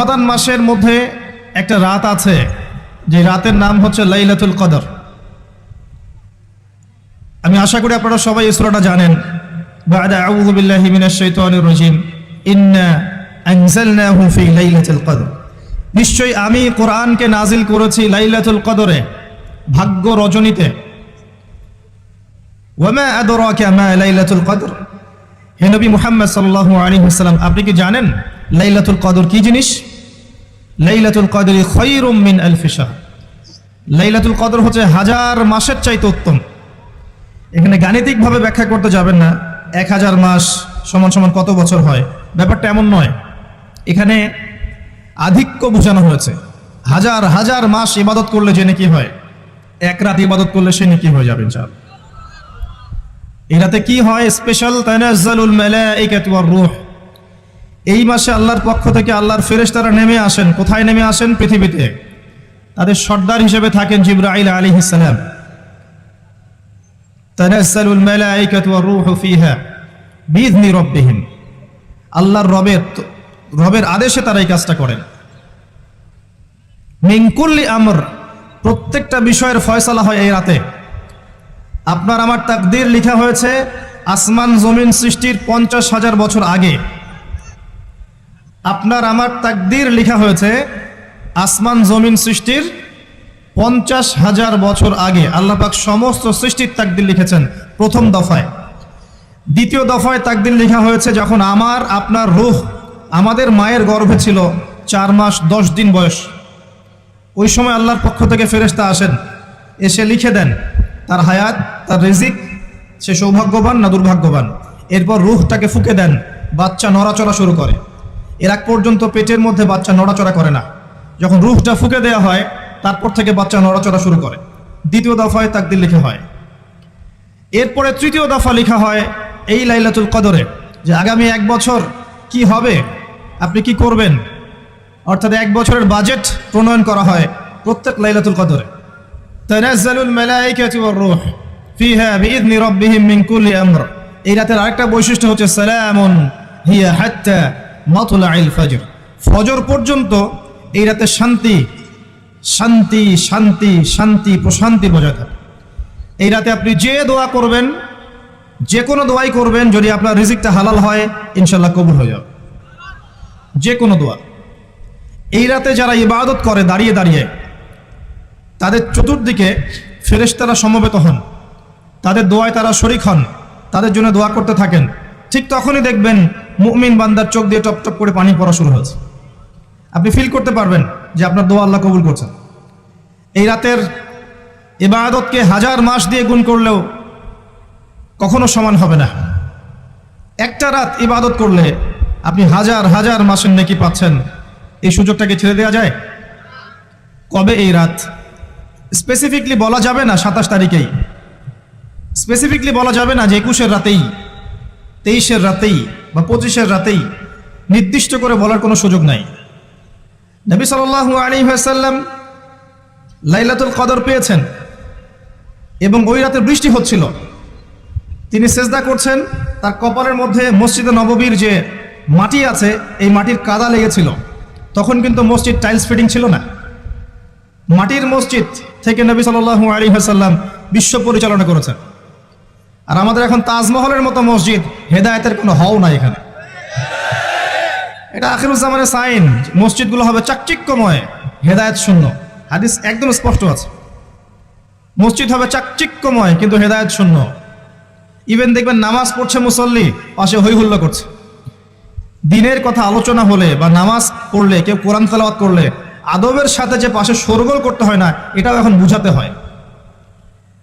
রমাদান মাসের মধ্যে একটা রাত আছে, যে রাতের নাম হচ্ছে লাইলাতুল কদর। আমি আশা করি আপনারা সবাই এই সূরাটা জানেন। বা'দা আউযু বিল্লাহি মিনাশ শাইতানির রাজিম, ইন্না আনজালনাহু ফি লাইলাতুল কদর। নিশ্চয়ই আমি কোরআনকে নাজিল করেছি লাইলাতুল কদরে, ভাগ্য রজনীতে। ওয়া মা আদরাকা মা লাইলাতুল কদর। হে নবী মুহাম্মদ সাল্লাল্লাহু আলাইহি ওয়াসাল্লাম, আপনি কি জানেন লাইলাতুল কদর কি জিনিস? লাইলাতুল কদরি খায়রুম মিন আলফি শাহর। লাইলাতুল কদর হচ্ছে হাজার মাসের চাইতে উত্তম। এখানে গাণিতিকভাবে ব্যাখ্যা করতে যাবেন না 1000 মাস সমান সমান কত বছর হয়, ব্যাপারটা এমন নয়। এখানে আধিক্য বোঝানো হয়েছে। হাজার হাজার মাস ইবাদত করলে যে নেকি হয়, এক রাত ইবাদত করলে সে নেকি হয়ে যাবে ইনশাআল্লাহ। এই রাতে কি হয়? স্পেশাল তানাজ্জালুল মালাইকাতু ওয়ার রূহ। এই মাসে আল্লাহর পক্ষ থেকে আল্লাহর ফেরেশতারা নেমে আসেন। কোথায় নেমে আসেন? পৃথিবীতে। তাদের সর্দার হিসেবে থাকেন জিবরাইল আলাইহিস সালাম। তানাজ্জালুল মালাইকাতু ওয়ার রূহু ফিহা বিইذনি রাব্বিহিম। আল্লাহর রবের আদেশে তারা এই কাজটা করেন। মিন কুল্লি আমর, প্রত্যেকটা বিষয়ের ফয়সালা হয় এই রাতে। আপনার আমার তাকদীর লেখা হয়েছে আসমান জমিন সৃষ্টির 50,000 বছর আগে। আপনার আমার তাকদীর লেখা হয়েছে আসমান জমিন সৃষ্টির 50,000 বছর আগে। আল্লাহ পাক সমস্ত সৃষ্টির তাকদীর লিখেছেন প্রথম দফায়। দ্বিতীয় দফায় তাকদীর লেখা হয়েছে যখন আমার আপনার রূহ আমাদের মায়ের গর্ভে ছিল 4 মাস 10 দিন বয়স। ওই সময় আল্লাহর পক্ষ থেকে ফেরেশতা আসেন, এসে লিখে দেন তার হায়াত, তার রিজিক, সে সৌভাগ্যবান না দুর্ভাগ্যবান। এরপর রূহটাকে ফুঁকে দেন, বাচ্চা নড়াচড়া শুরু করে। এর আগ পর্যন্ত পেটের মধ্যে বাচ্চা নড়াচড়া করে না। যখন রূহটা ফুঁকে দেওয়া হয় তারপর থেকে বাচ্চা নড়াচড়া শুরু করে। দ্বিতীয় দফায় তাকদীর লেখা হয়। এরপরে তৃতীয় দফা লেখা হয় এই লাইলাতুল কদরে, যে আগামী 1 বছর কি হবে, আপনি কি করবেন। অর্থাৎ 1 বছরের বাজেট প্রণয়ন করা হয় প্রত্যেক লাইলাতুল কদরে। তানাজ্জালুল মালাইকাতু ওয়ার রূহ ফিহা বিইذনি রাব্বিহিম মিন কুল্লি আমর। এই রাতের আরেকটা বৈশিষ্ট্য হচ্ছে সালামুন হিয়া হাত্তা মাতলাইল ফজর। ফজর পর্যন্ত এই রাতে শান্তি শান্তি শান্তি শান্তি প্রশান্তি বজায় থাকে। এই রাতে আপনি যে দোয়া করবেন, যে কোনো দোয়াই করবেন, যদি আপনার রিজিকটা হালাল হয় ইনশাআল্লাহ কবুল হয়ে যাবে। যে কোনো দোয়া। এই রাতে যারা ইবাদত করে দাঁড়িয়ে দাঁড়িয়ে, তাদের চতুর্দিকে ফেরেশতারা সমবেত হন, তাদের দোয়ায় তারা শরীক হন, তাদের জন্য দোয়া করতে থাকেন। ঠিক তখনই দেখবেন মুমিন বান্দার চোখ দিয়ে টপ টপ করে পানি পড়া শুরু হয়েছে। আপনি ফিল করতে পারবেন যে আপনার দোয়া আল্লাহ কবুল করছেন। এই রাতের ইবাদতকে 1000 মাস দিয়ে গুণ করলেও কখনো সমান হবে না। একটা রাত ইবাদত করলে আপনি হাজার হাজার মাসের নেকি পাচ্ছেন। এই সুযোগটাকে ছেড়ে দেওয়া যায়? কবে এই রাত স্পেসিফিকলি বলা যাবে না, 27 তারিখেই স্পেসিফিকলি বলা যাবে না যে 21-এর রাতেই, 23-এর রাতেই বা 25-এর রাতেই, নির্দিষ্ট করে বলার কোনো সুযোগ নাই। নবী সাল্লাল্লাহু আলাইহি ওয়াসাল্লাম লাইলাতুল কদর পেয়েছেন এবং ওই রাতে বৃষ্টি হচ্ছিল। তিনি সেজদা করছেন, তার কপালের মধ্যে মসজিদে নববীর যে মাটি আছে এই মাটির কাদা লেগেছিল। তখন কিন্তু মসজিদ টাইলস ফিটিং ছিল না। মাটির মসজিদ থেকে নবী সাল্লাল্লাহু আলাইহি ওয়াসাল্লাম বিশ্ব পরিচালনা করেছেন। আর আমাদের এখন তাজমহলের মতো মসজিদ, হেদায়েতের কোনো হও নাই এখানে। এটা আখিরুজ্জামানের সাইন, মসজিদগুলো হবে চাকচিক্যময়, হেদায়েত শূন্য। হাদিস একদম স্পষ্ট আছে, মসজিদ হবে চাকচিক্যময় কিন্তু হেদায়েত শূন্য। ইভেন দেখবেন নামাজ পড়ছে মুসল্লি, পাশে হই হুল্লা করছে। দিনের কথা আলোচনা হলে বা নামাজ পড়লে, কেউ কোরআন তেলাওয়াত করলে আদবের সাথে যে পাশে শোরগোল করতে হয় না, এটাও এখন বুঝাতে হয়।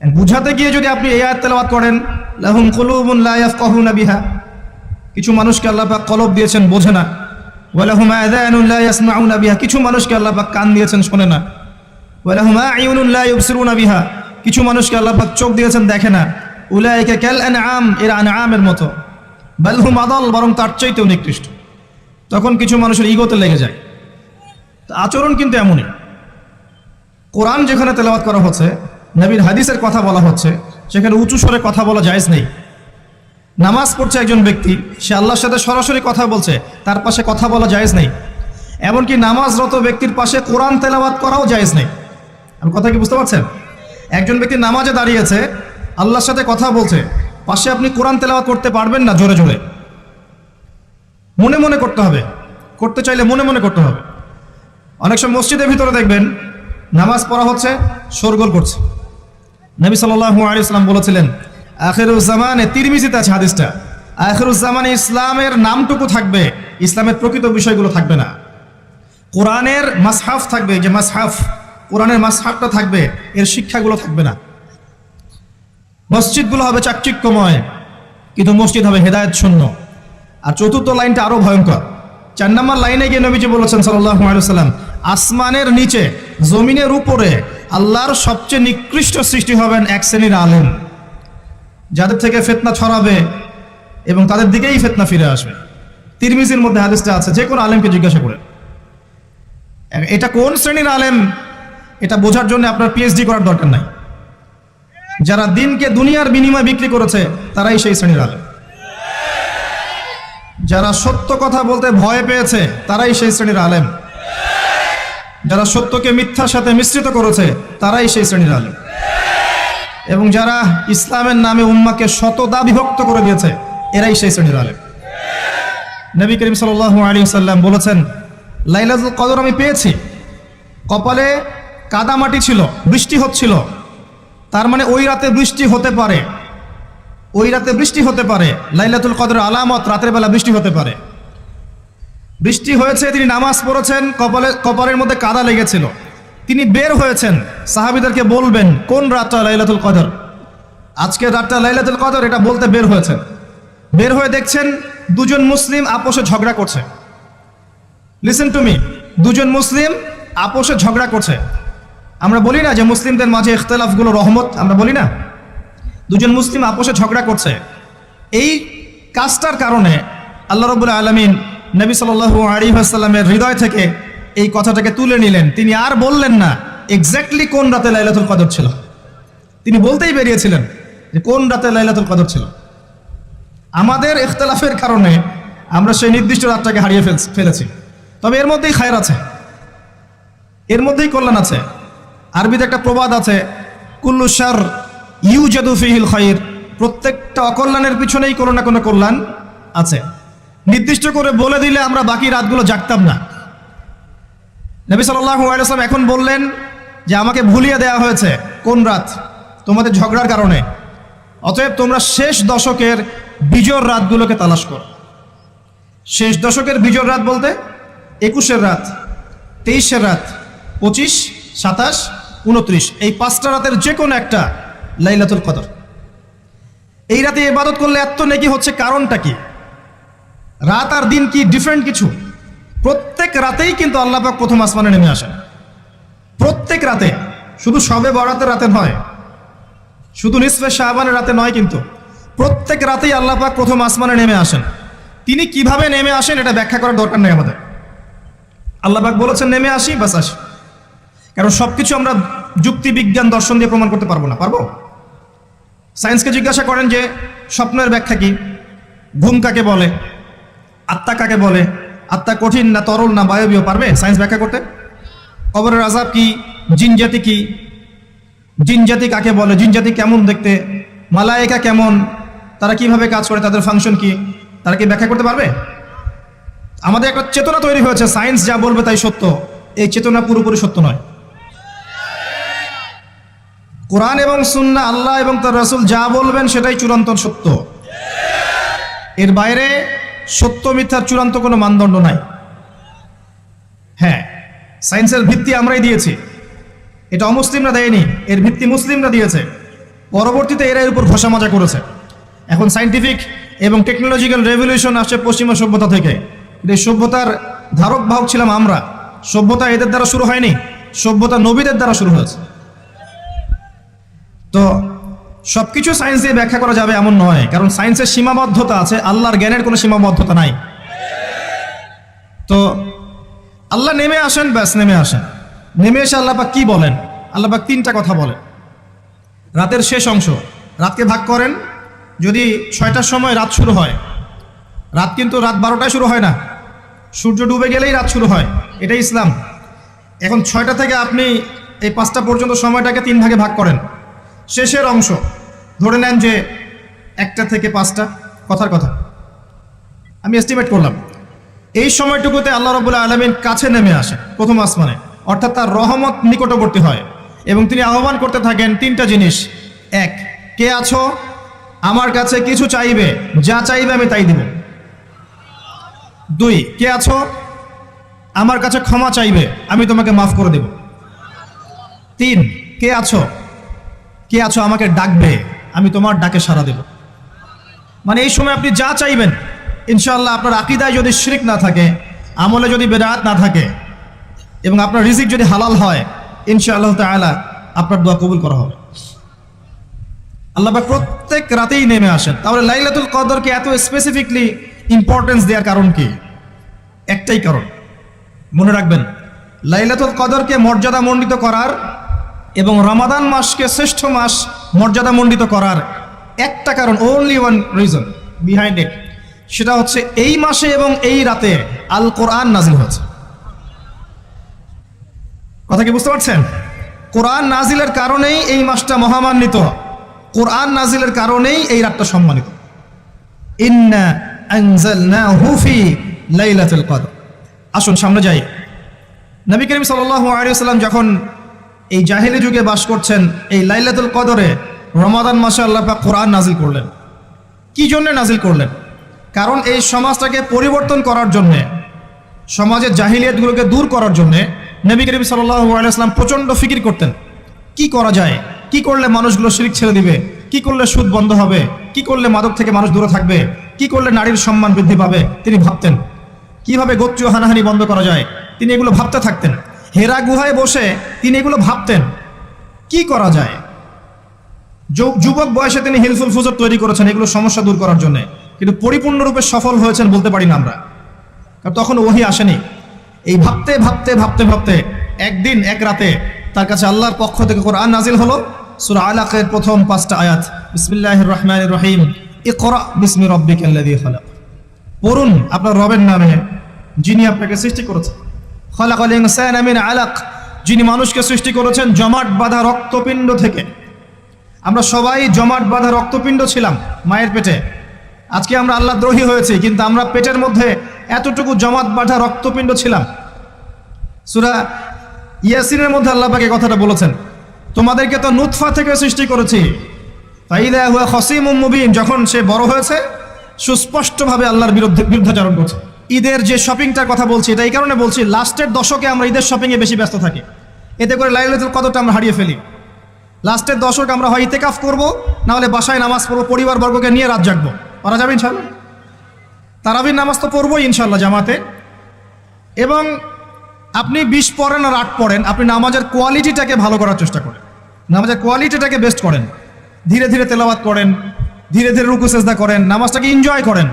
বুঝাতে গিয়ে যদি আপনি এই আয়াত তেলাওয়াত করেন, লাহুম কুলুবুন লা ইয়াফকাহুনা বিহা, কিছু মানুষকে আল্লাহ পাক কলব দিয়েছেন বোঝে না। ওয়া লাহুম আযানুন লা ইয়াসমাউনা বিহা, কিছু মানুষকে আল্লাহ পাক কান দিয়েছেন শোনে না। ওয়া লাহুম আ'য়ুনুন লা ইবসিরুনা বিহা, কিছু মানুষকে আল্লাহ পাক চোখ দিয়েছেন দেখে না। উলাইকা কাল আনআম, এরা আনআমের মতো। বাল হুম আদাল, বরং তার চাইতেও নিকৃষ্ট। তখন কিছু মানুষের ইগোতে লেগে যায়। আচরণ কিন্তু এমনই। কোরআন যেখানে তেলাওয়াত করা হচ্ছে, নবীর হাদিসের কথা বলা হচ্ছে, সেখানে উঁচু স্বরে কথা বলা জায়েজ নেই। নামাজ পড়ছে একজন ব্যক্তি, সে আল্লাহর সাথে সরাসরি কথা বলছে, তার পাশে কথা বলা জায়েজ নেই। এমনকি নামাজরত ব্যক্তির পাশে কোরআন তেলাওয়াত করাও জায়েজ নেই। আমি কথা কি বুঝতে পারছেন? একজন ব্যক্তি নামাজে দাঁড়িয়েছে, আল্লাহর সাথে কথা বলছে, পাশে আপনি কোরআন তেলাওয়াত করতে পারবেন না জোরে জোরে, মনে মনে করতে হবে, করতে চাইলে মনে মনে করতে হবে। অনেক সময় মসজিদের ভিতরে দেখবেন নামাজ পড়া হচ্ছে, শোরগোল করছে। নবী সাল্লাল্লাহু আলাইহি ওয়াসাল্লাম বলেছিলেন আখিরুজ্জামানে, তিরমিজিতে আছে হাদিসটা, আখিরুজ্জামানে ইসলামের নামটুকু থাকবে, ইসলামের প্রকৃত বিষয়গুলো থাকবে না। কোরআনের মাসহাফ থাকবে, যে মাসহাফ, কোরআনের মাসহাফটা থাকবে, এর শিক্ষাগুলো থাকবে না। মসজিদগুলো হবে চাকচিক্যময়, কিন্তু মসজিদ হবে হেদায়েত শূন্য। আর চতুর্থ লাইনটা আরো ভয়ঙ্কর। 4 নম্বর লাইনে গিয়ে নবীজি বলেছেন সাল্লাল্লাহু আলাইহি ওয়াসাল্লাম, আসমানের নিচে জমিনের উপরে আল্লাহর সবচেয়ে নিকৃষ্ট সৃষ্টি হবেন এক শ্রেণীর আলেম, যাদের থেকে ফিতনা ছড়াবে এবং তাদের দিকেই ফিতনা ফিরে আসবে। তিরমিজির মধ্যে হাদিসটা আছে, যে কোনো আলেমকে জিজ্ঞাসা করে এটা কোন শ্রেণীর আলেম, এটা বোঝার জন্য আপনার পিএইচডি করার দরকার নাই। যারা দিনকে দুনিয়ার বিনিময়ে বিক্রি করেছে তারাই সেই শ্রেণীর আলেম। যারা সত্য কথা বলতে ভয় পেয়েছে তারাই সেই শ্রেণীর আলেম। যারা সত্যকে মিথ্যার সাথে মিশ্রিত করেছে তারাই সেই শ্রেণীর আলেম। এবং যারা ইসলামের নামে উম্মাকে শতদা বিভক্ত করে দিয়েছে, এরাই সেই শ্রেণীর আলেম। নবী করিম সাল্লাল্লাহু আলাইহি ওয়াসাল্লাম বলেছেন, লাইলাতুল কদর আমি পেয়েছি, কপালে কাদা মাটি ছিল, বৃষ্টি হচ্ছিল, তার মানে ওই রাতে বৃষ্টি হতে পারে, ওই রাতে বৃষ্টি হতে পারে। লাইলাতুল কদরের আলামত, রাতের বেলা বৃষ্টি হতে পারে। বৃষ্টি হয়েছে, তিনি নামাজ পড়েছেন, কপালের মধ্যে কাদা লেগেছিল, তিনি বের হয়েছেন, সাহাবীদেরকে বলবেন কোন রাতটা লাইলাতুল কদর, আজকের রাতটা লাইলাতুল কদর, এটা বলতে বের হয়েছেন। বের হয়ে দেখছেন দুজন মুসলিম আপোষে ঝগড়া করছে। লিসেন টু মি, দুজন মুসলিম আপোষে ঝগড়া করছে। আমরা বলি না যে মুসলিমদের মাঝে ইখতিলাফগুলো রহমত, আমরা বলি না? দুজন মুসলিম আপোষে ঝগড়া করছে, এই কাজটার কারণে আল্লাহ রাব্বুল আলামিন নবী সাল্লাল্লাহু আলাইহি ওয়াসাল্লামের হৃদয় থেকে এই কথাটাকে তুলে নিলেন। তিনি আর বললেন না এক্স্যাক্টলি কোন রাতে লাইলাতুল কদর ছিল, তিনি বলতেই বেরিয়েছিলেন যে কোন রাতে লাইলাতুল কদর ছিল। আমাদের ইখতিলাফের কারণে আমরা সেই নির্দিষ্ট রাতটাকে হারিয়ে ফেলেছি। তবে এর মধ্যেই খায়র আছে, এর মধ্যেই কল্যাণ আছে। আরবিতে একটা প্রবাদ আছে, কুল্লু শার ইউজাদু ফিহিল খায়র, প্রত্যেকটা অকল্যাণের পিছনেই কোনো না কোনো কল্যাণ আছে। নির্দিষ্ট করে বলে দিলে আমরা বাকি রাতগুলো জাগতাম না। নবী সাল্লাল্লাহু আলাইহি ওয়াসাল্লাম এখন বললেন যে আমাকে ভুলিয়ে দেওয়া হয়েছে কোন রাত, তোমাদের ঝগড়ার কারণে। অতএব তোমরা শেষ দশকের বিজোড় রাতগুলোকে তালাশ করো। শেষ দশকের বিজোড় রাত বলতে 21-এর রাত, 23-এর রাত, 25, 27, 29, এই 5টা রাতের যে কোনো একটা লাইলাতুল কদর। এই রাতে ইবাদত করলে এত নেকি হচ্ছে, কারণটা কি? রাত আর দিন কি ডিফারেন্ট কিছু? প্রত্যেক রাতেই কিন্তু আল্লাহ পাক প্রথম আসমানে নেমে আসেন, প্রত্যেক রাতে, শুধু শবে বরাতের রাতে নয়, শুধু নিসফে শাবানের রাতে নয়, কিন্তু প্রত্যেক রাতেই আল্লাহ পাক প্রথম আসমানে নেমে আসেন। তিনি কিভাবে নেমে আসেন এটা ব্যাখ্যা করার দরকার নেই আমাদের। আল্লাহ পাক বলেছেন নেমে আসি, বাস আসি। কারণ সবকিছু আমরা যুক্তি, বিজ্ঞান, দর্শন দিয়ে প্রমাণ করতে পারবো না। পারবো? সায়েন্সকে জিজ্ঞাসা করেন যে স্বপ্নের ব্যাখ্যা কি, ঘুম কাকে বলে, আত্মা কাকে বলে, আত্মা কঠিন না তরল না বায়বীয়, পারবে সায়েন্স ব্যাখ্যা করতে? কবরের আযাব কি, জিনজাতি কি, জিনজাতি কাকে বলে, জিনজাতি কেমন দেখতে, মালায়েকা কেমন, তারা কিভাবে কাজ করে, তাদের ফাংশন কি, তারা কি ব্যাখ্যা করতে পারবে? আমাদের একটা চেতনা তৈরি হয়েছে, সায়েন্স যা বলবে তাই সত্য। এই চেতনা পুরোপুরি সত্য নয়। কোরআন এবং সুন্নাহ, আল্লাহ এবং তার রাসূল যা বলবেন সেটাই চূড়ান্ত সত্য। এর বাইরে সত্য মিথ্যার চূড়ান্ত কোনো মানদণ্ড নাই। হ্যাঁ, সায়েন্সের ভিত্তি আমরাই দিয়েছি, এটা অমুসলিমরা দেয়নি, এর ভিত্তি মুসলিমরা দিয়েছে। পরবর্তীতে এরা এর উপর ঘষা মাজা করেছে। এখন সায়েন্টিফিক এবং টেকনোলজিক্যাল রেভলিউশন আসছে পশ্চিমা সভ্যতা থেকে। এই সভ্যতার ধারক বাহক ছিলাম আমরা। সভ্যতা এদের দ্বারা শুরু হয়নি, সভ্যতা নবীদের দ্বারা শুরু হয়েছে। তো সবকিছু সায়েন্স দিয়ে ব্যাখ্যা করা যাবে এমন নয়, কারণ সায়েন্সের সীমাবদ্ধতা আছে, আল্লাহর জ্ঞানের কোনো সীমাবদ্ধতা নাই। তো আল্লাহ নেমে আসেন, ব্যাস নেমে আসেন। নেমে এসে আল্লাহ পাক কি বলেন? আল্লাহ পাক 3টা কথা বলেন। রাতের শেষ অংশ, রাতকে ভাগ করেন। যদি 6টার সময় রাত শুরু হয়, রাত কিন্তু রাত 12টায় শুরু হয় না, সূর্য ডুবে গেলেই রাত শুরু হয়, এটাই ইসলাম। এখন 6টা থেকে আপনি এই 5টা পর্যন্ত সময়টাকে 3 ভাগে ভাগ করেন। শেষের অংশ ধরে নেন যে 1টা থেকে 5টা, কথার কথা আমি এস্টিমেট করলাম, এই সময়টুকুতে আল্লাহ রাব্বুল আলামিন কাছে নেমে আসে প্রথম আসমানে, অর্থাৎ তার রহমত নিকটবর্তী হয় এবং তিনি আহ্বান করতে থাকেন 3টা জিনিস। 1, কে আছো আমার কাছে কিছু চাইবে, যা চাইবে আমি তাই দিব। 2, কে আছো আমার কাছে ক্ষমা চাইবে, আমি তোমাকে মাফ করে দেব। 3, কে আছো আমাকে ডাকবে, আমি তোমার ডাকে সাড়া দেব। মানে এই সময় আপনি যা চাইবেন ইনশাআল্লাহ, আপনার আকীদায় যদি শিরক না থাকে, আমলে যদি বেদাত না থাকে এবং আপনার রিজিক যদি হালাল হয়, ইনশাআল্লাহ তাআলা আপনার দোয়া কবুল করা হবে। আল্লাহ পাক প্রত্যেক রাতেই নেমে আসেন। তাহলে লাইলাতুল কদরকে এত স্পেসিফিকলি ইম্পর্টেন্স দেওয়ার কারণ কি? একটাই কারণ, মনে রাখবেন, লাইলাতুল কদরকে মর্যাদামণ্ডিত করার এবং রমাদান মাসকে শ্রেষ্ঠ মাস মর্যাদামণ্ডিত করার একটা কারণ, only one reason behind it, সেটা হচ্ছে এই মাসে এবং এই রাতে আল কোরআন নাজিল হয়েছে। কথা কি বুঝতে পারছেন? কোরআন নাজিলের কারণেই এই মাসটা মহামান্বিত, কোরআন নাজিলের কারণেই এই রাতটা সম্মানিত। ইন্না আনজালনাহু ফি লাইলাতুল কদর। আসুন সামনে যাই। নবী করিম সাল্লাল্লাহু আলাইহি ওয়াসাল্লাম যখন এই জাহেলি যুগে বাস করছেন, এই লাইলাতুল কদরে রমাদান মাসে আল্লাহ পাক কোরআন নাজিল করলেন। কি জন্য নাজিল করলেন? কারণ এই সমাজটাকে পরিবর্তন করার জন্যে, সমাজের জাহিলিয়াতগুলোকে দূর করার জন্যে নবী করিম সাল্লাল্লাহু আলাইহি ওয়াসাল্লাম প্রচণ্ড ফিকির করতেন। কি করা যায়, কি করলে মানুষগুলো শিরক ছেড়ে দিবে, কি করলে সুদ বন্ধ হবে, কি করলে মাদক থেকে মানুষ দূরে থাকবে, কি করলে নারীর সম্মান বৃদ্ধি পাবে। তিনি ভাবতেন কিভাবে গোত্রীয় হানাহানি বন্ধ করা যায়, তিনি এগুলো ভাবতে থাকতেন। হেরা গুহায় বসে তিনি এগুলো ভাবতেন কি করা যায়। যুবক বয়সে তিনি হিলফুল ফুজুর তৈরি করেছেন এগুলো সমস্যা দূর করার জন্য, কিন্তু পরিপূর্ণরূপে সফল হয়েছেন বলতে পারি না আমরা, কারণ তখন ওহী আসেনি। এই ভাবতে ভাবতে ভাবতে ভাবতে একদিন এক রাতে তার কাছে আল্লাহর পক্ষ থেকে কোরআন নাজিল হলো। সূরা আলাকের প্রথম 5টা আয়াত, বিসমিল্লাহির রহমানির রহিম, ইকরা বিসমি রাব্বিকাল্লাযী খালাক। পড়ুন আপনার রবের নামে যিনি আপনাকে সৃষ্টি করেছেন। খালাকাল ইনসানা মিন আলাক, যিনি মানুষকে সৃষ্টি করেছেন জমাট বাঁধা রক্তপিণ্ড থেকে। আমরা সবাই জমাট বাঁধা রক্তপিণ্ড ছিলাম মায়ের পেটে। আজকে আমরা আল্লাহ দ্রোহী হয়েছি, কিন্তু আমরা পেটের মধ্যে এতটুকু জমাট বাঁধা রক্তপিণ্ড ছিলাম। সূরা ইয়াসিনের মধ্যে আল্লাহ পাক এই কথাটা বলেছেন, তোমাদেরকে তো নুতফা থেকে সৃষ্টি করেছি, ফাইদা হুয়া খসিমুম মুবিন, যখন সে বড় হয়েছে সুস্পষ্টভাবে আল্লাহর বিরুদ্ধাচরণ করছে। ঈদের যে শপিংটার কথা বলছি, এটা এই কারণে বলছি, লাস্টের দশকে আমরা ঈদের শপিংয়ে বেশি ব্যস্ত থাকি, এতে করে লাইলাতুল কদরটা আমরা হারিয়ে ফেলি। লাস্টের দশক আমরা হয় ইতিকাফ করবো, না হলে বাসায় নামাজ পড়বো, পরিবারবর্গকে নিয়ে রাত জাগবো। পারা যাবে ইনশাল্লাহ? তারাবির নামাজ তো পড়বো ইনশাল্লাহ জামাতে। এবং আপনি 20 পড়েন আর 8 পড়েন, আপনি নামাজের কোয়ালিটিটাকে ভালো করার চেষ্টা করেন, নামাজের কোয়ালিটিটাকে বেস্ট করেন। ধীরে ধীরে তেলাওয়াত করেন, ধীরে ধীরে রুকু সেজদা করেন, নামাজটাকে এনজয় করেন,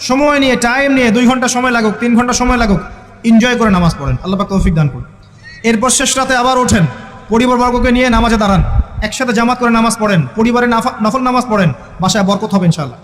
সময় নিয়ে, টাইম নিয়ে, 2 ঘন্টা সময় লাগুক, 3 ঘন্টা সময় লাগুক, এনজয় করে নামাজ পড়েন। আল্লাহ পাক তৌফিক দান করুন। এরপর শেষ রাতে আবার ওঠেন, পরিবারবর্গকে নিয়ে নামাজে দাঁড়ান, একসাথে জামাত করে নামাজ পড়েন, পরিবারে নফল নামাজ পড়েন, বাসায় বরকত হবে ইনশাআল্লাহ।